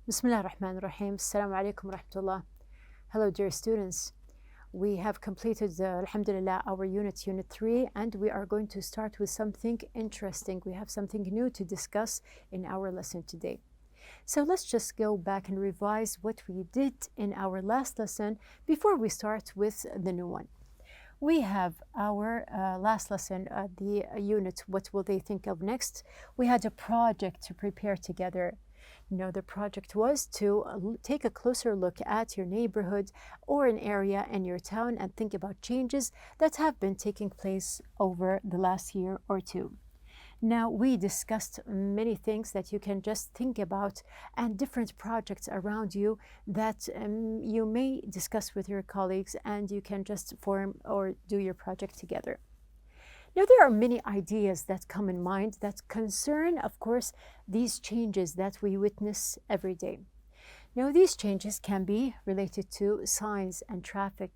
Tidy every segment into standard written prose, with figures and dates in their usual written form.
Bismillah ar-Rahman ar-Rahim. Assalamu alaikum wa rahmatullah. Hello, dear students. We have completed, alhamdulillah, our unit 3, and we are going to start with something interesting. We have something new to discuss in our lesson today. So let's just go back and revise what we did in our last lesson before we start with the new one. We have our last lesson, the unit, what will they think of next? We had a project to prepare together. The project was to take a closer look at your neighborhood or an area in your town and think about changes that have been taking place over the last year or two. Now, we discussed many things that you can just think about and different projects around you that you may discuss with your colleagues, and you can just form or do your project together. Now, there are many ideas that come in mind that concern, of course, these changes that we witness every day. Now, these changes can be related to signs and traffic.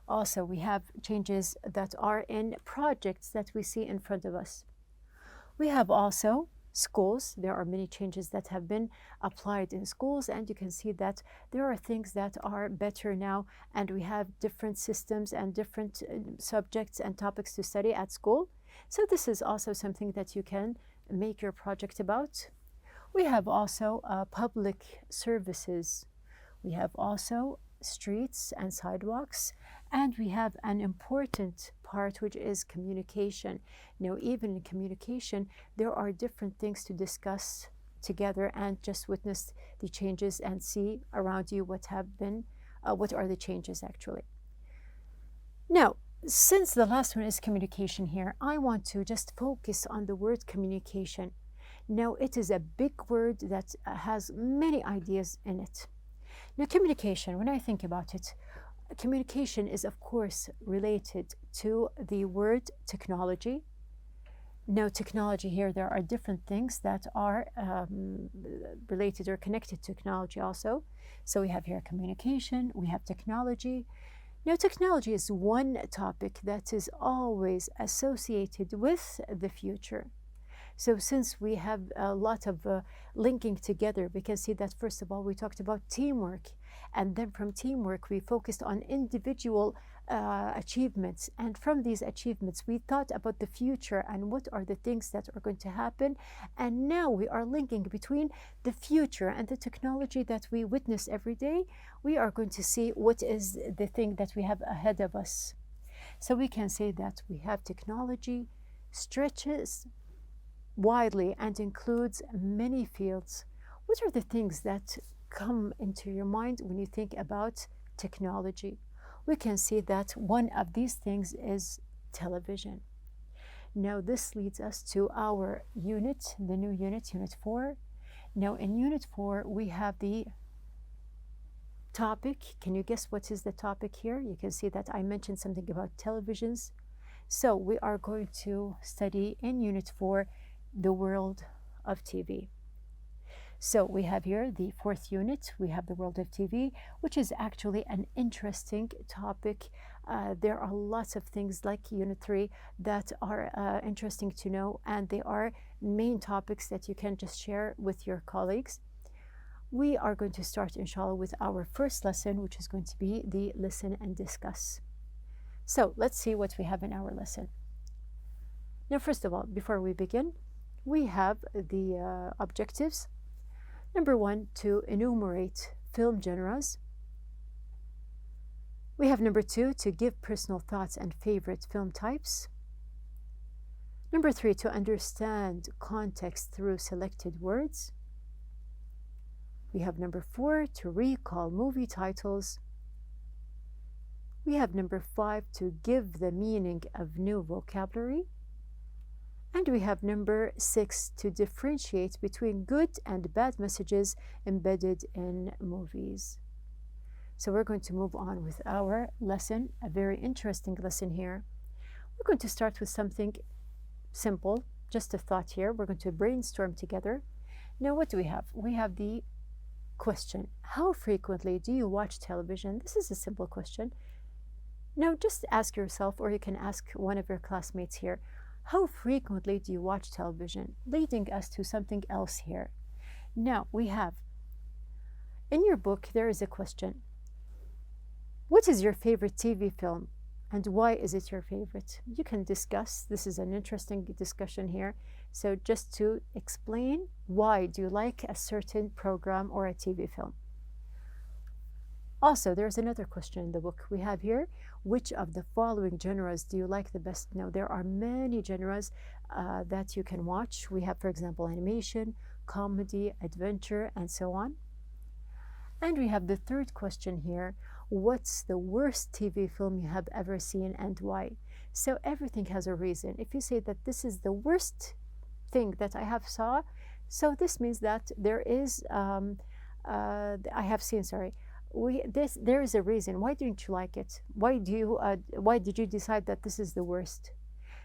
Also, we have changes that are in projects that we see in front of us. We have also schools. There are many changes that have been applied in schools, and you can see that there are things that are better now, and we have different systems and different subjects and topics to study at school. So this is also something that you can make your project about. We have also public services. We have also streets and sidewalks, and we have an important part, which is communication. Now, even in communication, there are different things to discuss together and just witness the changes and see around you what are the changes actually. Now, since the last one is communication here, I want to just focus on the word communication. Now, it is a big word that has many ideas in it. Now, communication, when I think about it, communication is, of course, related to the word technology. Now, technology here, there are different things that are related or connected to technology also. So we have here communication, we have technology. Now, technology is one topic that is always associated with the future. So since we have a lot of linking together, we can see that first of all, we talked about teamwork. And then from teamwork, we focused on individual achievements. And from these achievements, we thought about the future and what are the things that are going to happen. And now we are linking between the future and the technology that we witness every day. We are going to see what is the thing that we have ahead of us. So we can say that we have technology stretches widely and includes many fields. What are the things that come into your mind when you think about technology? We can see that one of these things is television. Now, this leads us to our unit, the new unit, Unit 4. Now, in Unit 4, we have the topic. Can you guess what is the topic here? You can see that I mentioned something about televisions. So we are going to study in Unit 4 the world of TV. So we have here the 4th unit. We have the world of TV, which is actually an interesting topic. There are lots of things like Unit 3 that are interesting to know, and they are main topics that you can just share with your colleagues. We are going to start, inshallah, with our first lesson, which is going to be the listen and discuss. So let's see what we have in our lesson. Now, first of all, before we begin, we have the objectives. Number 1, to enumerate film genres. We have number 2, to give personal thoughts and favorite film types. Number 3, to understand context through selected words. We have number 4, to recall movie titles. We have number 5, to give the meaning of new vocabulary. And we have number 6, to differentiate between good and bad messages embedded in movies. So we're going to move on with our lesson, a very interesting lesson here. We're going to start with something simple, just a thought here. We're going to brainstorm together. Now, what do we have? We have the question, how frequently do you watch television? This is a simple question. Now, just ask yourself, or you can ask one of your classmates here, how frequently do you watch television? Leading us to something else here. Now, we have In your book, there is a question. What is your favorite TV film and why is it your favorite? You can discuss. This is an interesting discussion here. So just to explain, why do you like a certain program or a TV film? Also, there's another question in the book we have here. Which of the following genres do you like the best? Now, there are many genres that you can watch. We have, for example, animation, comedy, adventure, and so on. And we have the third question here. What's the worst TV film you have ever seen and why? So everything has a reason. If you say that this is the worst thing that I have saw, so this means that there is, there is a reason. Why didn't you like it? Why did you decide that this is the worst?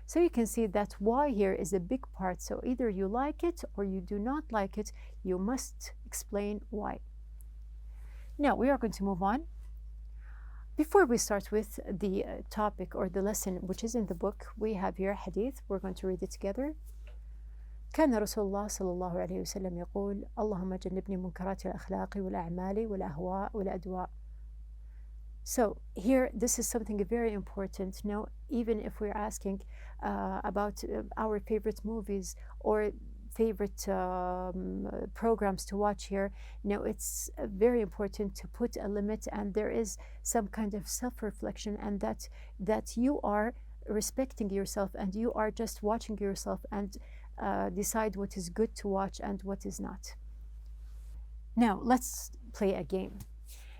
So you can see that why here is a big part. So either you like it or you do not like it. You must explain why. Now we are going to move on. Before we start with the topic or the lesson which is in the book, we have here hadith. We're going to read it together. كان رسول الله صلى الله عليه وسلم يقول اللهم جنبني منكرات الأخلاق والأعمال والأهواء والأدواء. So here, this is something very important. Now, even if we're asking about our favorite movies or favorite programs to watch here, now it's very important to put a limit, and there is some kind of self-reflection, and that you are respecting yourself and you are just watching yourself and decide what is good to watch and what is not. Now let's play a game.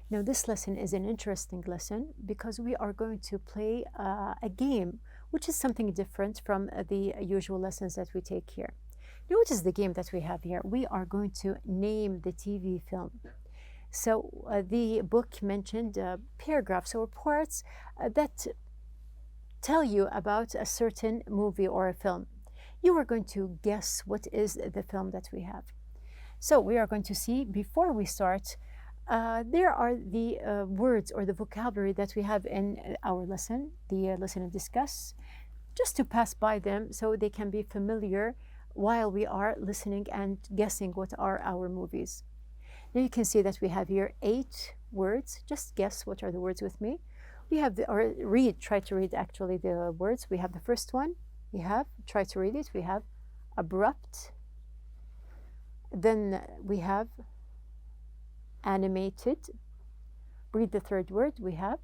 Now this lesson is an interesting lesson because we are going to play a game which is something different from the usual lessons that we take here. Now what is the game that we have here? We are going to name the TV film. So the book mentioned paragraphs or parts that tell you about a certain movie or a film. You are going to guess what is the film that we have. So we are going to see, before we start, there are the words or the vocabulary that we have in our lesson, the lesson and discuss, just to pass by them so they can be familiar while we are listening and guessing what are our movies. Now you can see that we have here 8 words. Just guess what are the words with me. We have try to read actually the words. We have the first one. Try to read it. We have abrupt. Then we have animated. Read the third word. We have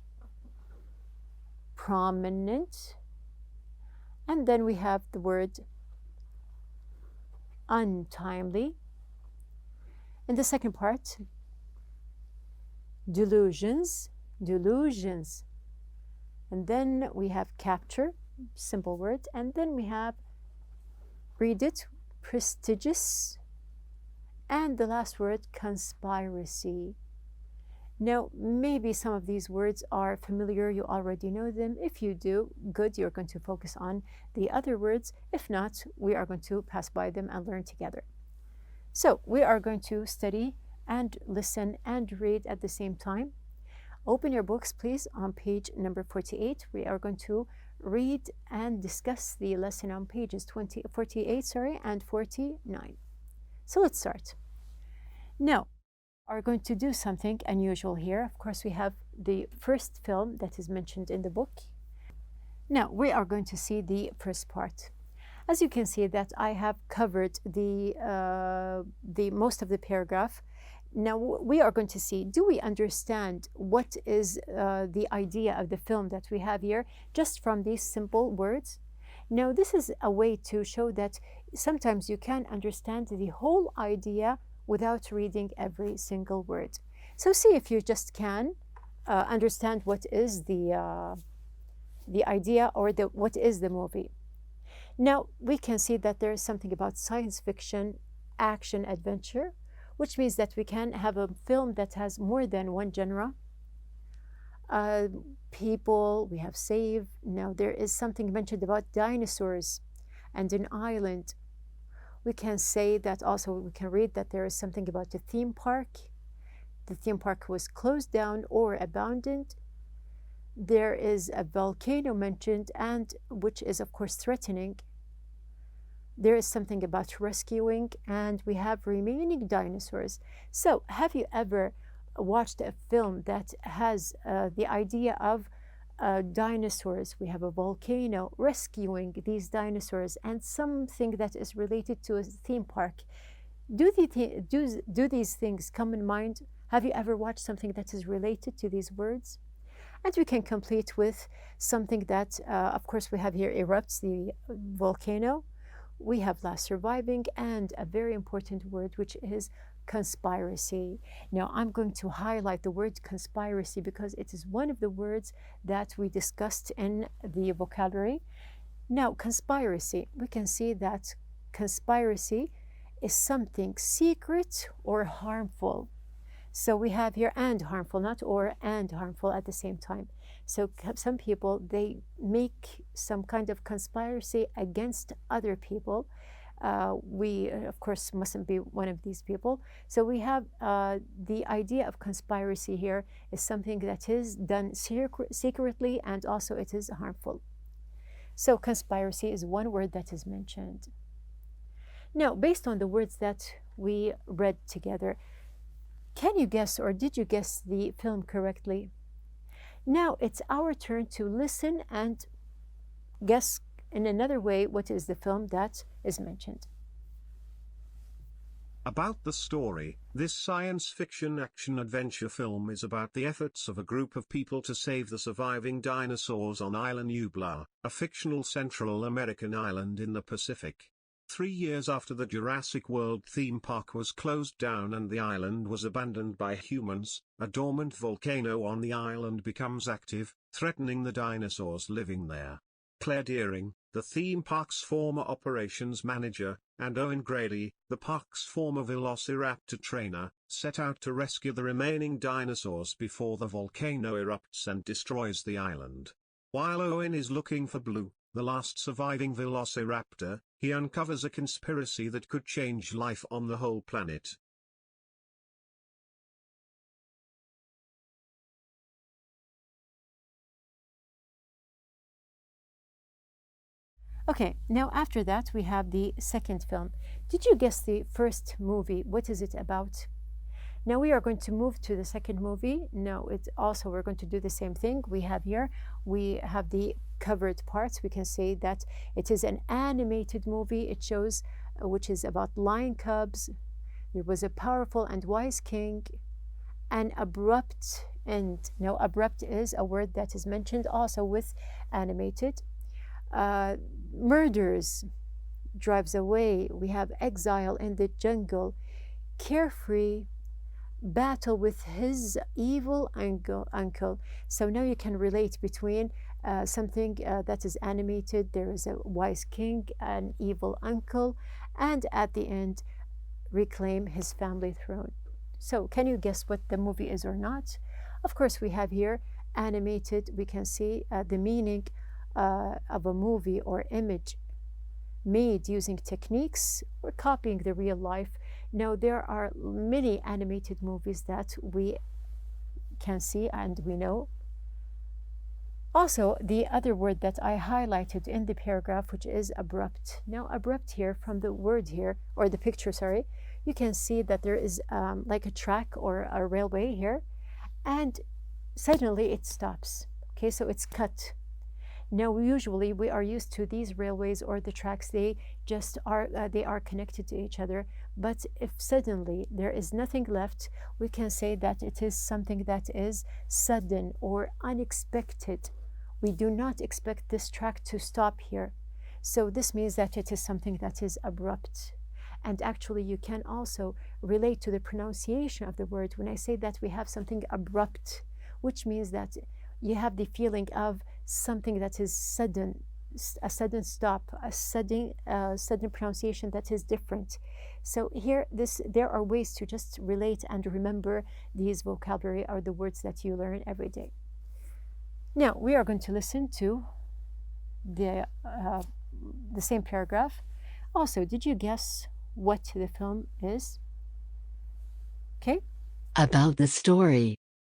prominent. And then we have the word untimely. In the second part, delusions. And then we have capture, simple word. And then we have, read it, prestigious. And the last word, conspiracy. Now, maybe some of these words are familiar, you already know them. If you do, good, you're going to focus on the other words. If not, we are going to pass by them and learn together. So we are going to study and listen and read at the same time. Open your books, please, on page number 48. We are going to read and discuss the lesson on pages 48 and 49. So let's start. Now, we are going to do something unusual here. Of course, we have the first film that is mentioned in the book. Now, we are going to see the first part. As you can see that I have covered the most of the paragraph. Now we are going to see, do we understand what is the idea of the film that we have here just from these simple words? Now this is a way to show that sometimes you can understand the whole idea without reading every single word. So see if you just can understand what is the idea or what is the movie. Now we can see that there is something about science fiction, action, adventure, which means that we can have a film that has more than one genre. People, we have save. Now there is something mentioned about dinosaurs and an island. We can say that also, we can read that there is something about the theme park. The theme park was closed down or abandoned. There is a volcano mentioned, and which is of course threatening. There is something about rescuing, and we have remaining dinosaurs. So have you ever watched a film that has the idea of dinosaurs. We have a volcano rescuing these dinosaurs and something that is related to a theme park. Do these things come in mind? Have you ever watched something that is related to these words? And we can complete with something that, of course, we have here erupts, the volcano. We have last surviving, and a very important word, which is conspiracy. Now, I'm going to highlight the word conspiracy because it is one of the words that we discussed in the vocabulary. Now, conspiracy, we can see that conspiracy is something secret or harmful. So we have here and harmful, not or and harmful at the same time. So some people, they make some kind of conspiracy against other people. We, of course, mustn't be one of these people. So we have the idea of conspiracy here is something that is done secretly, and also it is harmful. So conspiracy is one word that is mentioned. Now, based on the words that we read together, can you guess, or did you guess the film correctly? Now it's our turn to listen and guess in another way what is the film that is mentioned. About the story, this science fiction action-adventure film is about the efforts of a group of people to save the surviving dinosaurs on Isla Nublar, a fictional Central American island in the Pacific. 3 years after the Jurassic World theme park was closed down and the island was abandoned by humans, a dormant volcano on the island becomes active, threatening the dinosaurs living there. Claire Deering, the theme park's former operations manager, and Owen Grady, the park's former velociraptor trainer, set out to rescue the remaining dinosaurs before the volcano erupts and destroys the island. While Owen is looking for Blue, the last surviving velociraptor, he uncovers a conspiracy that could change life on the whole planet. Okay, now after that we have the second film. Did you guess the first movie? What is it about? Now we are going to move to the second movie. No, it's also, we're going to do the same thing. We have the covered parts. We can say that it is an animated movie. It shows, which is about lion cubs. There was a powerful and wise king, an abrupt end. Now, abrupt is a word that is mentioned also with animated. Murders, drives away. We have exile in the jungle, carefree, battle with his evil uncle. So now you can relate between something that is animated. There is a wise king, an evil uncle, and at the end reclaim his family throne. So can you guess what the movie is or not? Of course, we have here animated. We can see the meaning of a movie or image made using techniques or copying the real life. Now, there are many animated movies that we can see and we know. Also, the other word that I highlighted in the paragraph, which is abrupt. Now, abrupt here, from the word here, or the picture, sorry, you can see that there is like a track or a railway here, and suddenly it stops. Okay, so it's cut. Now, usually we are used to these railways or the tracks, they are connected to each other. But if suddenly there is nothing left, we can say that it is something that is sudden or unexpected. We do not expect this track to stop here. So this means that it is something that is abrupt. And actually, you can also relate to the pronunciation of the word when I say that we have something abrupt, which means that you have the feeling of something that is sudden, a sudden stop, a sudden pronunciation that is different. So here, there are ways to just relate and remember these vocabulary or the words that you learn every day. Now we are going to listen to the same paragraph. Also, did you guess what the film is? Okay. About the story.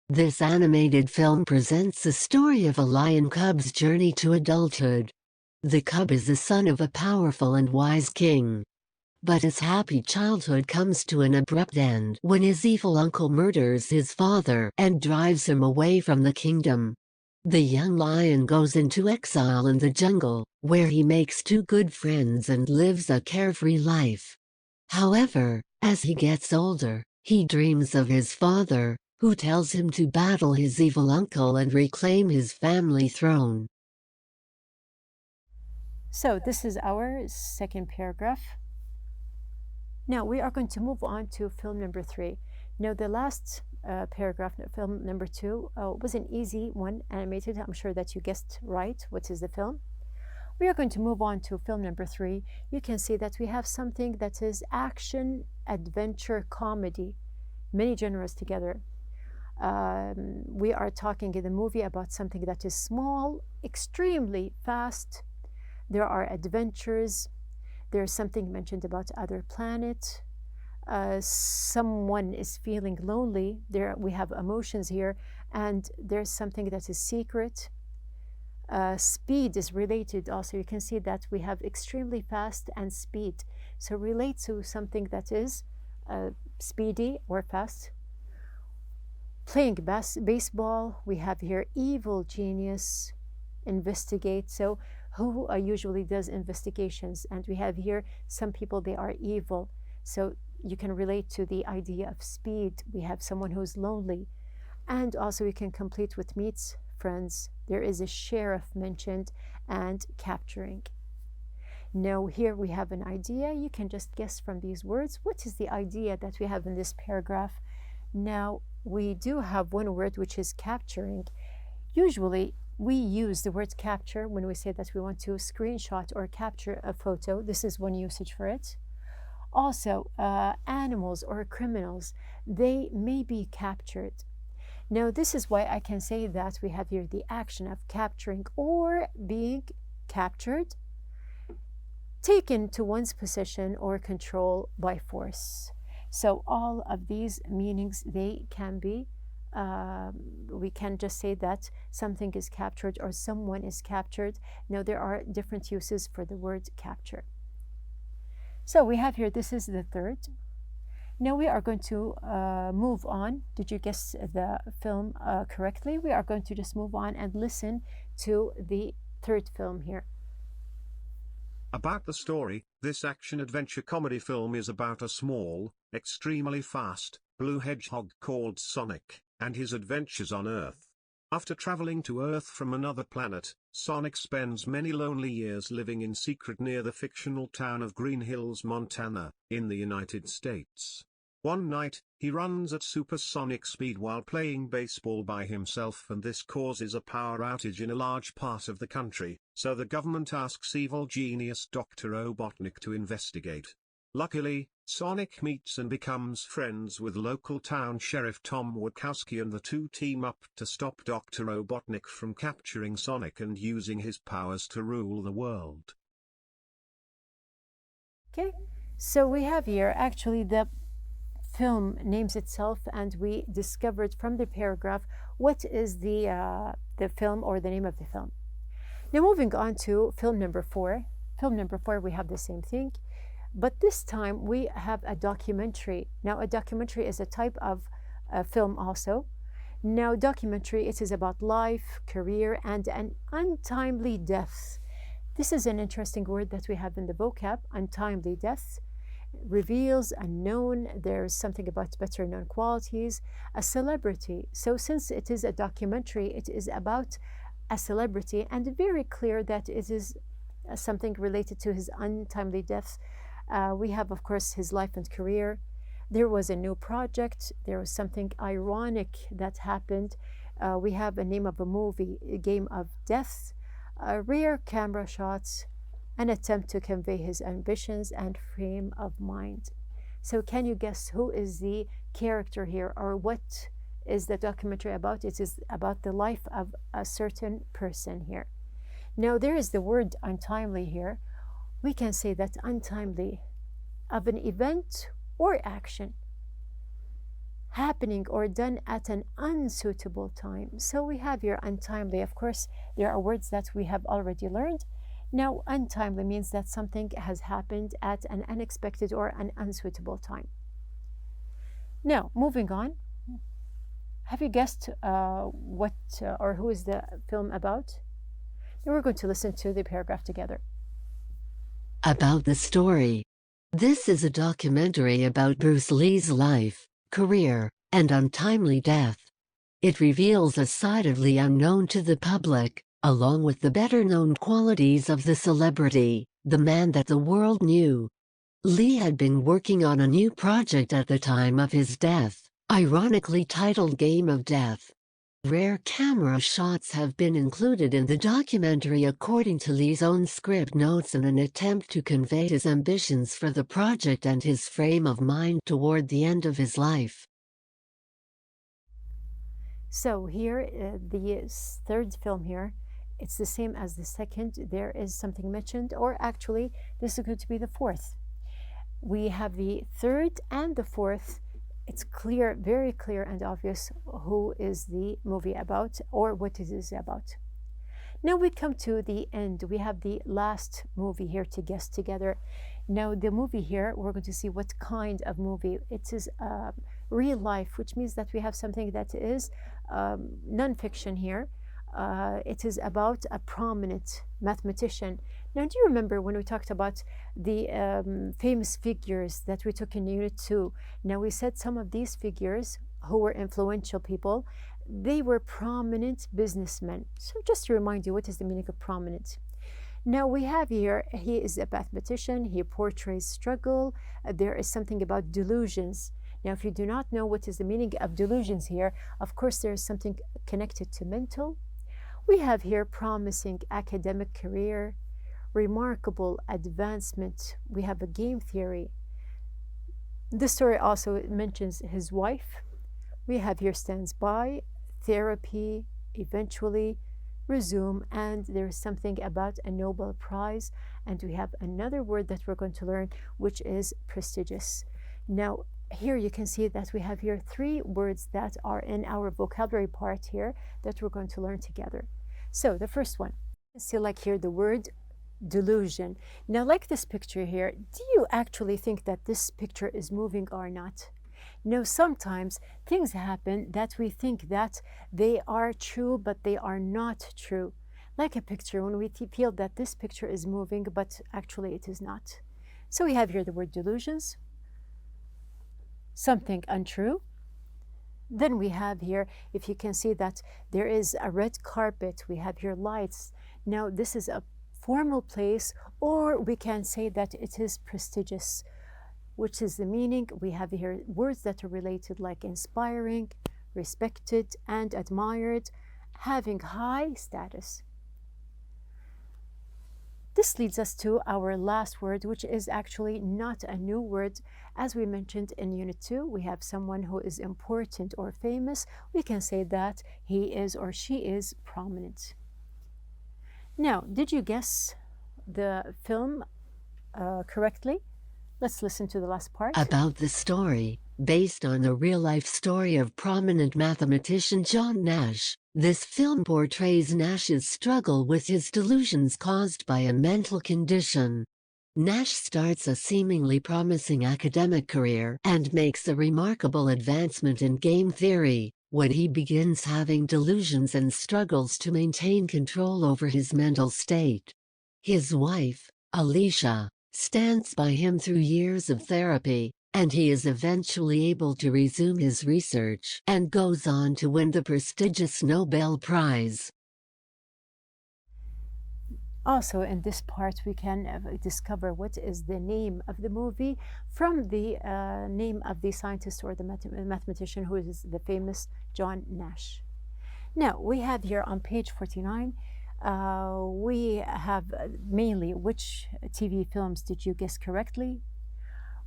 This animated film presents the story of a lion cub's journey to adulthood. The cub is the son of a powerful and wise king. But his happy childhood comes to an abrupt end when his evil uncle murders his father and drives him away from the kingdom. The young lion goes into exile in the jungle, where he makes two good friends and lives a carefree life. However, as he gets older, he dreams of his father, who tells him to battle his evil uncle and reclaim his family throne. So this is our second paragraph. Now we are going to move on to film number 3. Now the last paragraph, film number 2, was an easy one, animated. I'm sure that you guessed right what is the film. We are going to move on to film number 3. You can see that we have something that is action, adventure, comedy, many genres together. We are talking in the movie about something that is small, extremely fast. There are adventures. There's something mentioned about other planet. Someone is feeling lonely. There we have emotions here, and there's something that is secret. Speed is related also. You can see that we have extremely fast and speed. So relate to something that is speedy or fast. Playing baseball. We have here evil genius. Investigate. So who usually does investigations, and we have here some people, they are evil, so you can relate to the idea of speed. We have someone who's lonely, and also we can complete with meets friends. There is a sheriff mentioned, and capturing. Now here we have an idea. You can just guess from these words what is the idea that we have in this paragraph. Now we do have one word, which is capturing. Usually we use the word capture when we say that we want to screenshot or capture a photo. This is one usage for it. Also, animals or criminals, they may be captured. Now, this is why I can say that we have here the action of capturing or being captured, taken to one's possession or control by force. So all of these meanings, they can be we can just say that something is captured or someone is captured. Now there are different uses for the word capture. So we have here, this is the third. Now we are going to move on. Did you guess the film correctly? We are going to just move on and listen to the third film here. About the story, this action-adventure comedy film is about a small, extremely fast, blue hedgehog called Sonic, and his adventures on Earth. After traveling to Earth from another planet, Sonic spends many lonely years living in secret near the fictional town of Green Hills, Montana, in the United States. One night, he runs at supersonic speed while playing baseball by himself, and this causes a power outage in a large part of the country, so the government asks evil genius Dr. Robotnik to investigate. Luckily, Sonic meets and becomes friends with local town sheriff Tom Wachowski, and the two team up to stop Dr. Robotnik from capturing Sonic and using his powers to rule the world. Okay, so we have here actually the film names itself, and we discovered from the paragraph what is the film or the name of the film. Now moving on to film number 4. Film number 4, we have the same thing, but this time we have a documentary. Now a documentary is a type of film also. Now documentary, it is about life, career, and an untimely death. This is an interesting word that we have in the vocab, untimely death. Reveals unknown, there's something about better known qualities, a celebrity. So since it is a documentary, it is about a celebrity, and very clear that it is something related to his untimely death. We have, of course, his life and career. There was a new project. There was something ironic that happened. We have a name of a movie, A Game of Death, rare camera shots, an attempt to convey his ambitions and frame of mind. So can you guess who is the character here, or what is the documentary about? It is about the life of a certain person here. Now there is the word untimely here. We can say that untimely of an event or action happening or done at an unsuitable time. So we have here untimely. Of course, there are words that we have already learned. Now, untimely means that something has happened at an unexpected or an unsuitable time. Now, moving on. Have you guessed what or who is the film about? Now we're going to listen to the paragraph together. About the story. This is a documentary about Bruce Lee's life, career, and untimely death. It reveals a side of Lee unknown to the public, along with the better-known qualities of the celebrity, the man that the world knew. Lee had been working on a new project at the time of his death, ironically titled Game of Death. Rare camera shots have been included in the documentary according to Lee's own script notes in an attempt to convey his ambitions for the project and his frame of mind toward the end of his life. So here, the third film here, it's the same as the second. There is something mentioned, or actually, this is going to be the fourth. We have the third and the fourth. It's clear, very clear and obvious who is the movie about or what it is about. Now we come to the end. We have the last movie here to guess together. Now the movie here, we're going to see what kind of movie. It is real life, which means that we have something that is non-fiction here. It is about a prominent mathematician. Now, do you remember when we talked about the famous figures that we took in Unit 2? Now, we said some of these figures who were influential people, they were prominent businessmen. So just to remind you, what is the meaning of prominent? Now, we have here, he is a mathematician, he portrays struggle. There is something about delusions. Now, if you do not know what is the meaning of delusions here, of course, there is something connected to mental. We have here promising academic career, remarkable advancement. We have a game theory. The story also mentions his wife. We have here stands by, therapy, eventually, resume, and there is something about a Nobel Prize. And we have another word that we're going to learn, which is prestigious. Now, here you can see that we have here three words that are in our vocabulary part here that we're going to learn together. So the first one, you see like here the word delusion. Now, like this picture here, do you actually think that this picture is moving or not? No, sometimes things happen that we think that they are true, but they are not true. Like a picture, when we feel that this picture is moving, but actually it is not. So we have here the word delusions, something untrue. Then we have here, if you can see that there is a red carpet, we have here lights. Now this is a formal place, or we can say that it is prestigious, which is the meaning. We have here words that are related like inspiring, respected, and admired, having high status. This leads us to our last word, which is actually not a new word. As we mentioned in Unit 2, we have someone who is important or famous. We can say that he is or she is prominent. Now, did you guess the film correctly? Let's listen to the last part. About the story, based on the real-life story of prominent mathematician John Nash, this film portrays Nash's struggle with his delusions caused by a mental condition. Nash starts a seemingly promising academic career and makes a remarkable advancement in game theory, when he begins having delusions and struggles to maintain control over his mental state. His wife, Alicia, stands by him through years of therapy, and he is eventually able to resume his research and goes on to win the prestigious Nobel Prize. Also, in this part, we can discover what is the name of the movie from the name of the scientist or the mathematician who is the famous John Nash. Now, we have here on page 49, we have mainly which TV films did you guess correctly?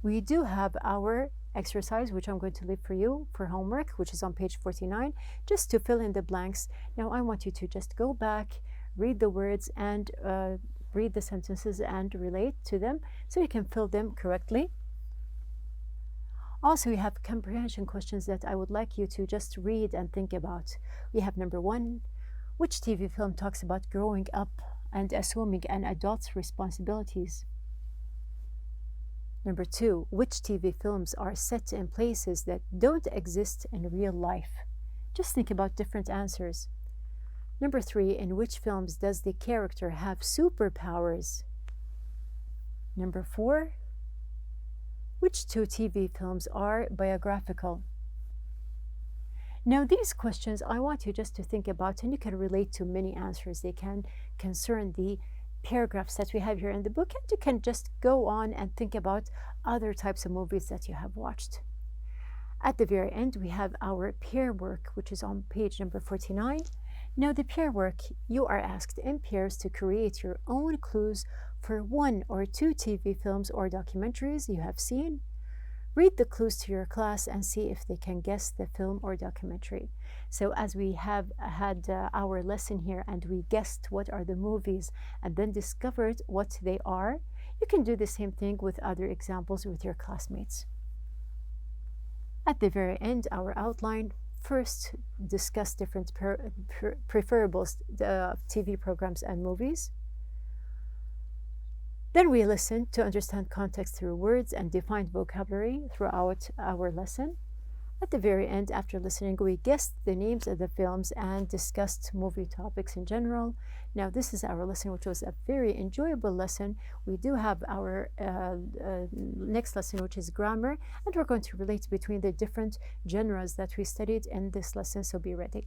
We do have our exercise, which I'm going to leave for you for homework, which is on page 49, just to fill in the blanks. Now, I want you to just go back, read the words and read the sentences and relate to them so you can fill them correctly. Also, we have comprehension questions that I would like you to just read and think about. We have number 1, which TV film talks about growing up and assuming an adult's responsibilities. Number 2, which TV films are set in places that don't exist in real life? Just think about different answers. Number 3, in which films does the character have superpowers? Number 4, which 2 TV films are biographical? Now, these questions I want you just to think about, and you can relate to many answers. They can concern the paragraphs that we have here in the book, and you can just go on and think about other types of movies that you have watched. At the very end, we have our pair work, which is on page number 49. Now, the pair work, you are asked in pairs to create your own clues for 1 or 2 TV films or documentaries you have seen. Read the clues to your class and see if they can guess the film or documentary. So as we have had our lesson here and we guessed what are the movies and then discovered what they are, you can do the same thing with other examples with your classmates. At the very end, our outline. First, discuss different preferable TV programs and movies. Then we listen to understand context through words and define vocabulary throughout our lesson. At the very end, after listening, we guessed the names of the films and discussed movie topics in general. Now, this is our lesson, which was a very enjoyable lesson. We do have our next lesson, which is grammar, and we're going to relate between the different genres that we studied in this lesson, so be ready.